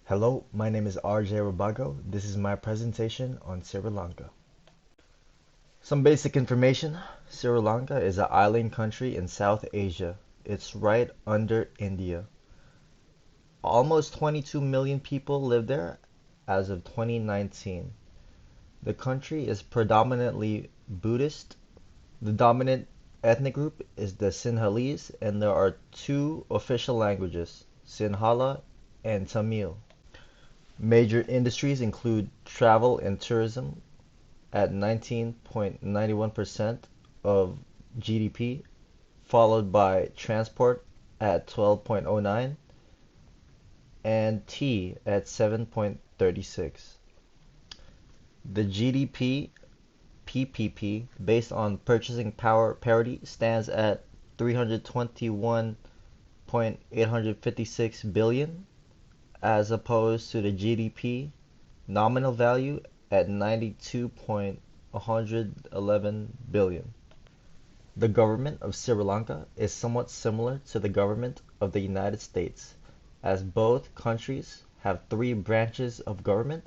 Hello, my name is RJ Rabago. This is my presentation on Sri Lanka. Some basic information. Sri Lanka is an island country in South Asia. It's right under India. Almost 22 million people live there as of 2019. The country is predominantly Buddhist. The dominant ethnic group is the Sinhalese, and there are two official languages, Sinhala and Tamil. Major industries include travel and tourism at 19.91% of GDP, followed by transport at 12.09 and tea at 7.36. The GDP PPP based on purchasing power parity stands at 321.856 billion as opposed to the GDP nominal value at 92.111 billion. The government of Sri Lanka is somewhat similar to the government of the United States, as both countries have three branches of government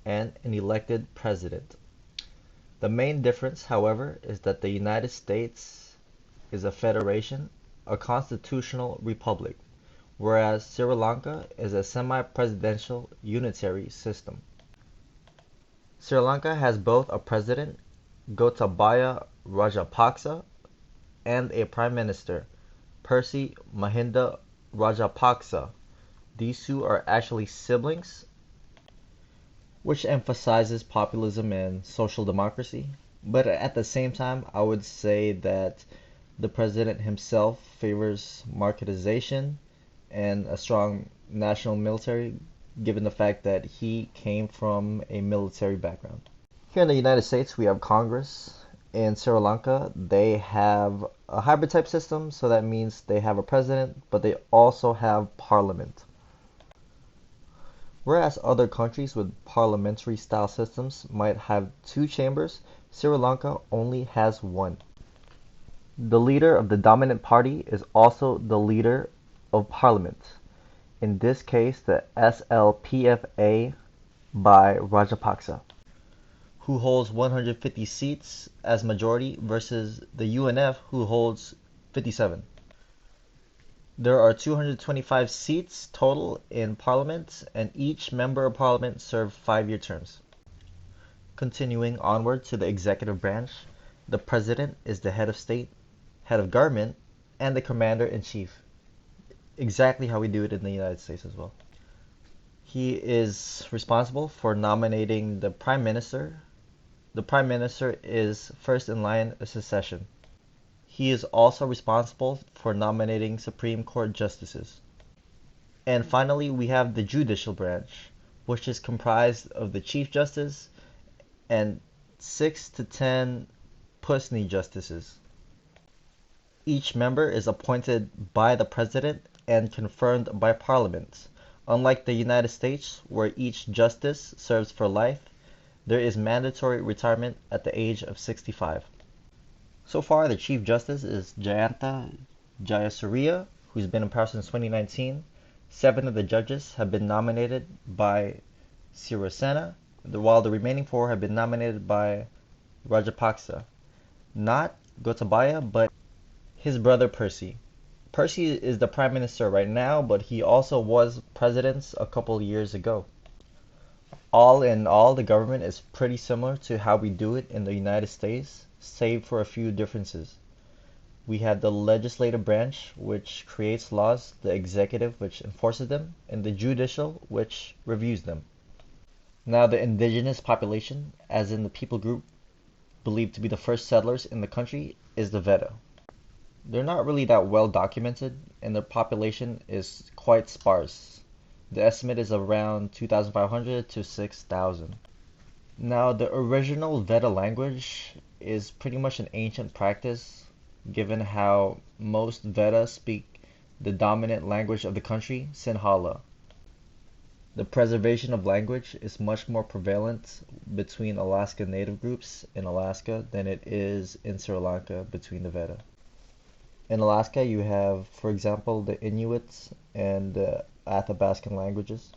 and an elected president. The main difference, however, is that the United States is a federation, a constitutional republic, whereas Sri Lanka is a semi-presidential unitary system. Sri Lanka has both a president, Gotabaya Rajapaksa, and a prime minister, Percy Mahinda Rajapaksa. These two are actually siblings, which emphasizes populism and social democracy. But at the same time, I would say that the president himself favors marketization and a strong national military, given the fact that he came from a military background. Here in the United States, we have Congress. In Sri Lanka, they have a hybrid type system, so that means they have a president, but they also have parliament. Whereas other countries with parliamentary style systems might have two chambers, Sri Lanka only has one. The leader of the dominant party is also the leader of parliament, in this case the SLPFA by Rajapaksa, who holds 150 seats as majority versus the UNF who holds 57. There are 225 seats total in parliament, and each member of parliament serves 5-year terms. Continuing onward to the executive branch, the president is the head of state, head of government, and the commander-in-chief. Exactly how we do it in the United States as well. He is responsible for nominating the prime minister. The prime minister is first in line of succession. He is also responsible for nominating Supreme Court justices. And finally, we have the judicial branch, which is comprised of the Chief Justice and 6 to 10 puisne justices. Each member is appointed by the president and confirmed by parliament. Unlike the United States, where each justice serves for life, there is mandatory retirement at the age of 65. So far, the Chief Justice is Jayanta Jayasuriya, who's been in power since 2019. 7 of the judges have been nominated by Sirisena, while the remaining 4 have been nominated by Rajapaksa. Not Gotabaya, but his brother Percy. Percy is the prime minister right now, but he also was president a couple years ago. All in all, the government is pretty similar to how we do it in the United States, save for a few differences. We have the legislative branch, which creates laws, the executive, which enforces them, and the judicial, which reviews them. Now, the indigenous population, as in the people group believed to be the first settlers in the country, is the Veda. They're not really that well documented, and their population is quite sparse. The estimate is around 2,500 to 6,000. Now, the original Veda language is pretty much an ancient practice, given how most Vedas speak the dominant language of the country, Sinhala. The preservation of language is much more prevalent between Alaska Native groups in Alaska than it is in Sri Lanka between the Veda. In Alaska, you have, for example, the Inuits and the Athabascan languages.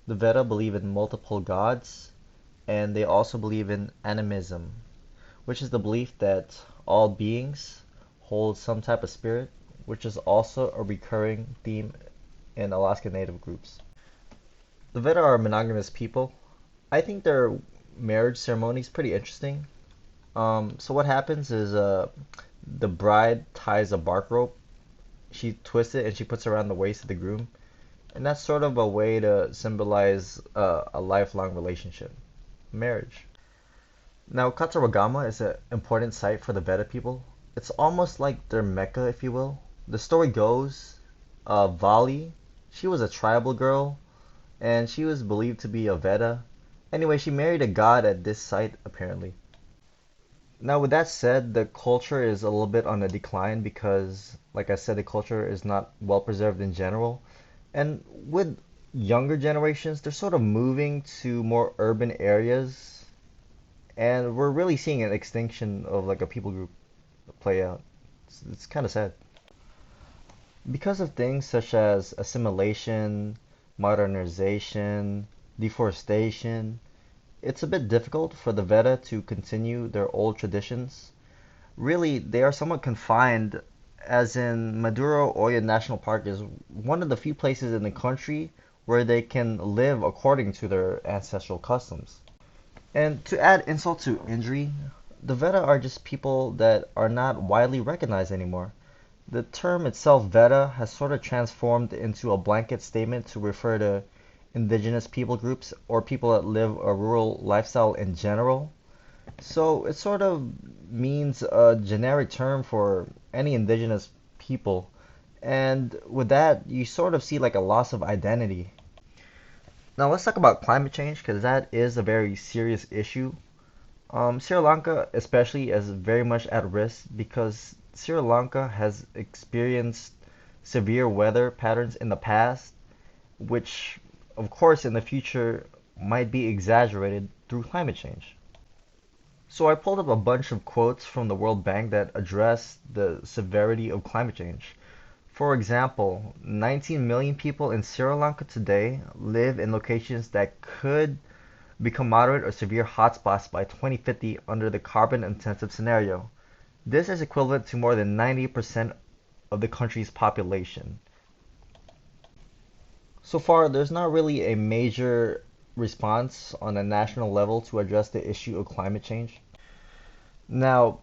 The Veda believe in multiple gods, and they also believe in animism, which is the belief that all beings hold some type of spirit, which is also a recurring theme in Alaska Native groups. The Veda are a monogamous people. I think their marriage ceremony is pretty interesting. So what happens is the bride ties a bark rope. She twists it and she puts it around the waist of the groom, and that's sort of a way to symbolize a lifelong relationship, marriage. Now, Kataragama is an important site for the Veda people. It's almost like their Mecca, if you will. The story goes, Vali, she was a tribal girl, and she was believed to be a Veda. Anyway, she married a god at this site, apparently. Now, with that said, the culture is a little bit on a decline because, like I said, the culture is not well preserved in general. And with younger generations, they're sort of moving to more urban areas, and we're really seeing an extinction of like a people group play out. It's kind of sad. Because of things such as assimilation, modernization, deforestation, it's a bit difficult for the Veda to continue their old traditions. Really, they are somewhat confined, as in Maduro Oya National Park is one of the few places in the country where they can live according to their ancestral customs. And to add insult to injury, the Veda are just people that are not widely recognized anymore. The term itself, Veda, has sort of transformed into a blanket statement to refer to indigenous people groups or people that live a rural lifestyle in general. So it sort of means a generic term for any indigenous people. And with that, you sort of see like a loss of identity. Now let's talk about climate change because that is a very serious issue. Sri Lanka especially is very much at risk because Sri Lanka has experienced severe weather patterns in the past, which of course in the future might be exaggerated through climate change. So I pulled up a bunch of quotes from the World Bank that address the severity of climate change. For example, 19 million people in Sri Lanka today live in locations that could become moderate or severe hotspots by 2050 under the carbon intensive scenario. This is equivalent to more than 90% of the country's population. So far, there's not really a major response on a national level to address the issue of climate change. Now,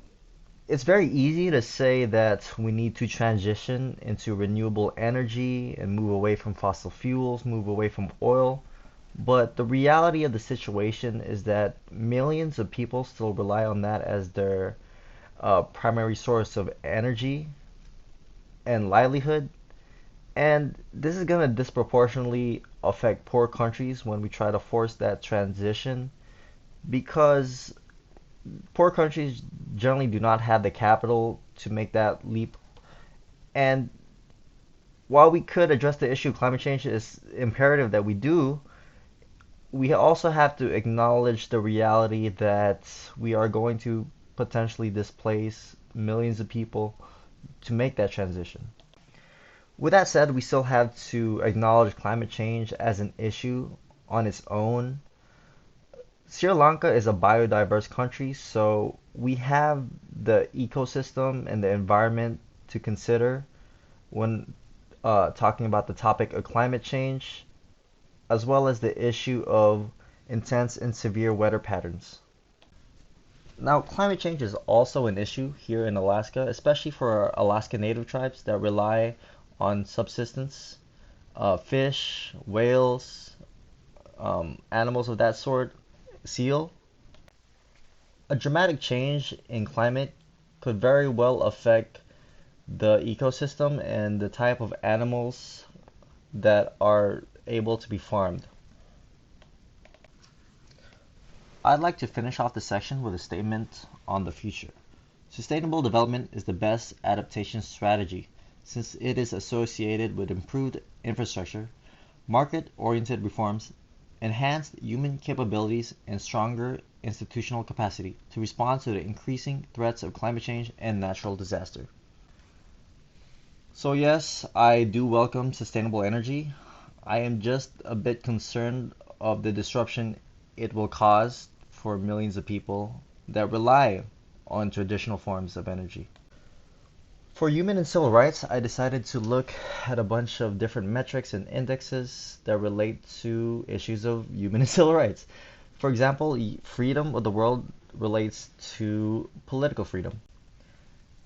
it's very easy to say that we need to transition into renewable energy and move away from fossil fuels, move away from oil. But the reality of the situation is that millions of people still rely on that as their primary source of energy and livelihood. And this is going to disproportionately affect poor countries when we try to force that transition because poor countries generally do not have the capital to make that leap. And while we could address the issue of climate change, it's imperative that we do. We also have to acknowledge the reality that we are going to potentially displace millions of people to make that transition. With that said, we still have to acknowledge climate change as an issue on its own. Sri Lanka is a biodiverse country, so we have the ecosystem and the environment to consider when talking about the topic of climate change, as well as the issue of intense and severe weather patterns. Now, climate change is also an issue here in Alaska, especially for Alaska Native tribes that rely on subsistence, fish, whales, animals of that sort, seal. A dramatic change in climate could very well affect the ecosystem and the type of animals that are able to be farmed. I'd like to finish off the section with a statement on the future. Sustainable development is the best adaptation strategy since it is associated with improved infrastructure, market-oriented reforms, enhanced human capabilities, and stronger institutional capacity to respond to the increasing threats of climate change and natural disaster. So yes, I do welcome sustainable energy. I am just a bit concerned of the disruption it will cause for millions of people that rely on traditional forms of energy. For human and civil rights, I decided to look at a bunch of different metrics and indexes that relate to issues of human and civil rights. For example, freedom of the world relates to political freedom.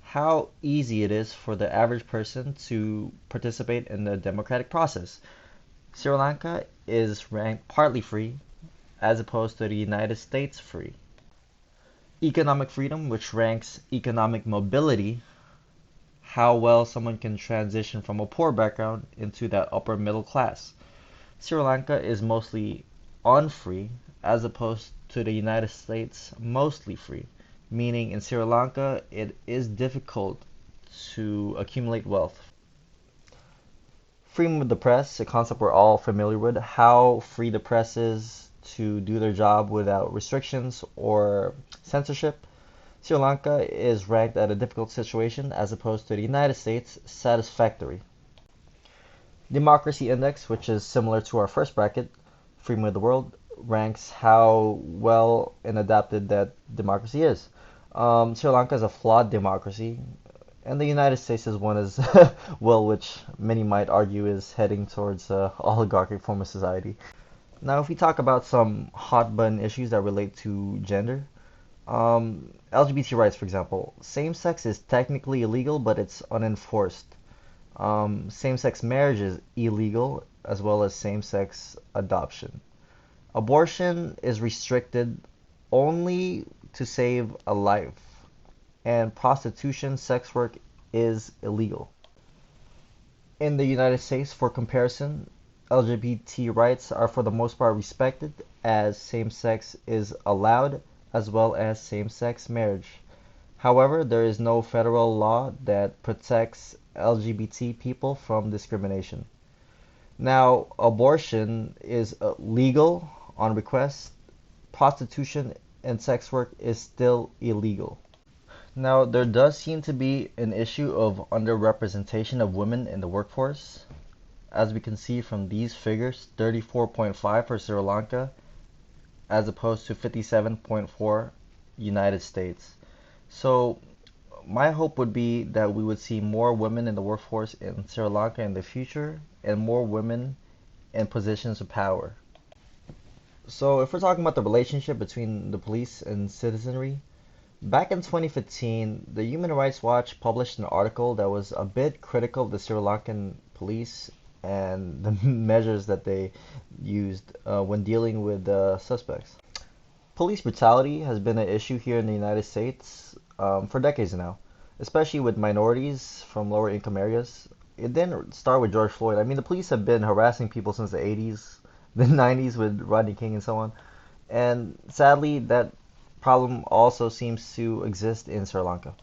How easy it is for the average person to participate in the democratic process. Sri Lanka is ranked partly free as opposed to the United States free. Economic freedom, which ranks economic mobility, how well someone can transition from a poor background into that upper middle class. Sri Lanka is mostly unfree as opposed to the United States mostly free, meaning in Sri Lanka it is difficult to accumulate wealth. Freedom of the press, a concept we're all familiar with, how free the press is to do their job without restrictions or censorship. Sri Lanka is ranked at a difficult situation as opposed to the United States, satisfactory. Democracy Index, which is similar to our first bracket, Freedom of the World, ranks how well and adapted that democracy is. Sri Lanka is a flawed democracy, and the United States is one as well, which many might argue is heading towards oligarchic form of society. Now, if we talk about some hot button issues that relate to gender, LGBT rights, for example, same sex is technically illegal, but it's unenforced. Same sex marriage is illegal, as well as same sex adoption. Abortion is restricted only to save a life, and prostitution, sex work is illegal. In the United States, for comparison, LGBT rights are for the most part respected, as same sex is allowed, as well as same sex marriage. However, there is no federal law that protects LGBT people from discrimination. Now, abortion is legal on request, prostitution and sex work is still illegal. Now, there does seem to be an issue of underrepresentation of women in the workforce. As we can see from these figures, 34.5 for Sri Lanka as opposed to 57.4 United States. So my hope would be that we would see more women in the workforce in Sri Lanka in the future and more women in positions of power. So if we're talking about the relationship between the police and citizenry, back in 2015, the Human Rights Watch published an article that was a bit critical of the Sri Lankan police and the measures that they used when dealing with suspects. Police brutality has been an issue here in the United States for decades now, especially with minorities from lower income areas. It didn't start with George Floyd. I mean, the police have been harassing people since the 80s, the 90s with Rodney King and so on. And sadly, that problem also seems to exist in Sri Lanka.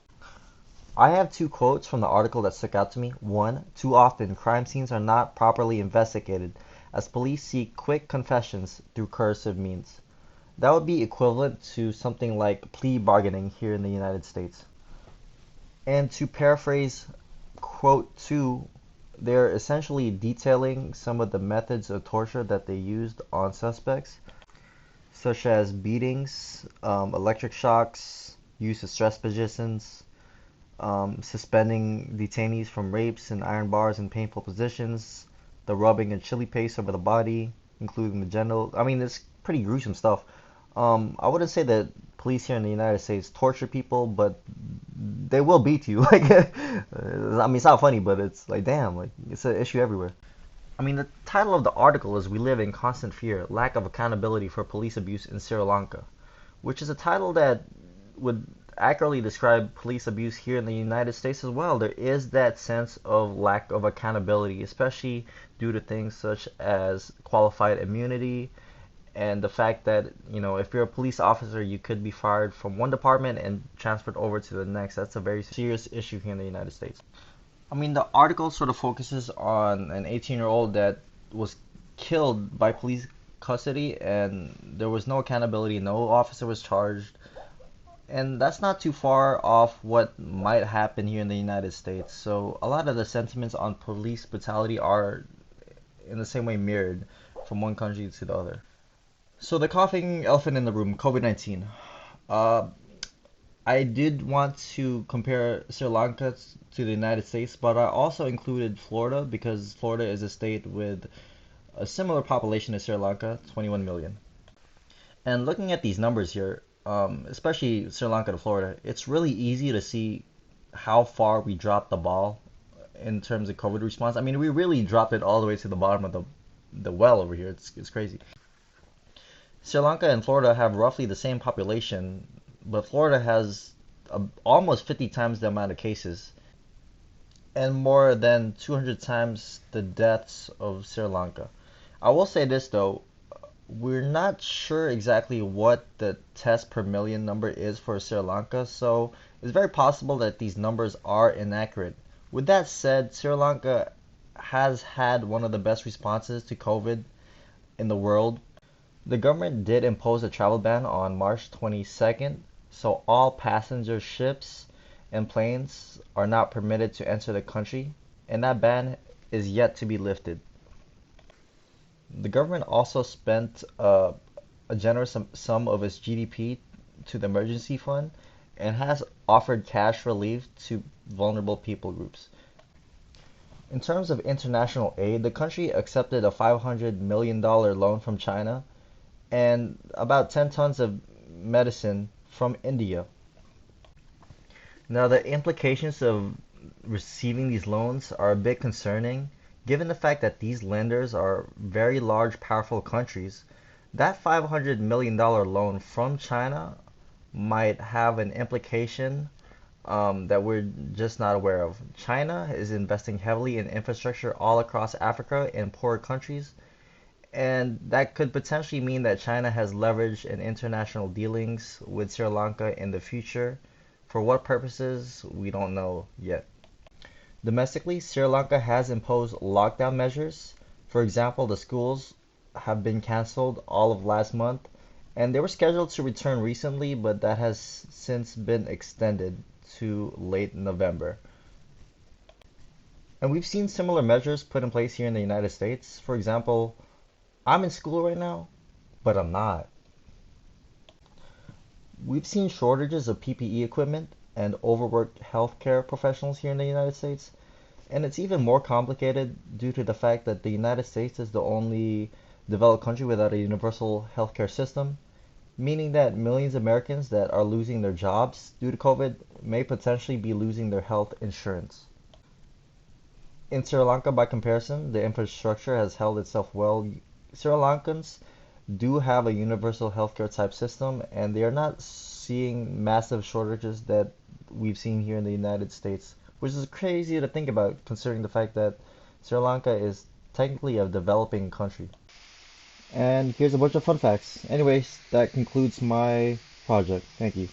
I have two quotes from the article that stuck out to me. One, too often crime scenes are not properly investigated as police seek quick confessions through coercive means. That would be equivalent to something like plea bargaining here in the United States. And to paraphrase quote 2, they're essentially detailing some of the methods of torture that they used on suspects, such as beatings, electric shocks, use of stress positions, suspending detainees from rapes and iron bars in painful positions, the rubbing of chili paste over the body, including the genital. I mean, it's pretty gruesome stuff. I wouldn't say that police here in the United States torture people, but they will beat you. Like, I mean, it's not funny, but it's like, damn, like it's an issue everywhere. I mean, the title of the article is "We Live in Constant Fear: Lack of Accountability for Police Abuse in Sri Lanka," which is a title that would accurately describe police abuse here in the United States as well. There is that sense of lack of accountability, especially due to things such as qualified immunity and the fact that, you know, if you're a police officer, you could be fired from one department and transferred over to the next. That's a very serious issue here in the United States. I mean, the article sort of focuses on an 18-year-old that was killed by police custody, and there was no accountability, no officer was charged. And that's not too far off what might happen here in the United States. So a lot of the sentiments on police brutality are in the same way mirrored from one country to the other. So the coughing elephant in the room, COVID-19. Uh, I did want to compare Sri Lanka to the United States, but I also included Florida because Florida is a state with a similar population to Sri Lanka, 21 million. And looking at these numbers here, especially Sri Lanka to Florida, it's really easy to see how far we dropped the ball in terms of COVID response. I mean, we really dropped it all the way to the bottom of the well over here. It's crazy. Sri Lanka and Florida have roughly the same population, but Florida has almost 50 times the amount of cases and more than 200 times the deaths of Sri Lanka. I will say this though, we're not sure exactly what the test per million number is for Sri Lanka, so it's very possible that these numbers are inaccurate. With that said, Sri Lanka has had one of the best responses to COVID in the world. The government did impose a travel ban on March 22nd, so all passenger ships and planes are not permitted to enter the country, and that ban is yet to be lifted. The government also spent a generous sum of its GDP to the emergency fund and has offered cash relief to vulnerable people groups. In terms of international aid, the country accepted a $500 million loan from China and about 10 tons of medicine from India. Now, the implications of receiving these loans are a bit concerning, given the fact that these lenders are very large, powerful countries. That $500 million loan from China might have an implication that we're just not aware of. China is investing heavily in infrastructure all across Africa in poorer countries, and that could potentially mean that China has leverage in international dealings with Sri Lanka in the future. For what purposes, we don't know yet. Domestically, Sri Lanka has imposed lockdown measures. For example, the schools have been cancelled all of last month, and they were scheduled to return recently, but that has since been extended to late November. And we've seen similar measures put in place here in the United States. For example, I'm in school right now, but I'm not. We've seen shortages of PPE equipment and overworked healthcare professionals here in the United States. And it's even more complicated due to the fact that the United States is the only developed country without a universal healthcare system, meaning that millions of Americans that are losing their jobs due to COVID may potentially be losing their health insurance. In Sri Lanka, by comparison, the infrastructure has held itself well. Sri Lankans do have a universal healthcare type system, and they are not seeing massive shortages that we've seen here in the United States, which is crazy to think about considering the fact that Sri Lanka is technically a developing country. And here's a bunch of fun facts. Anyways, that concludes my project. Thank you.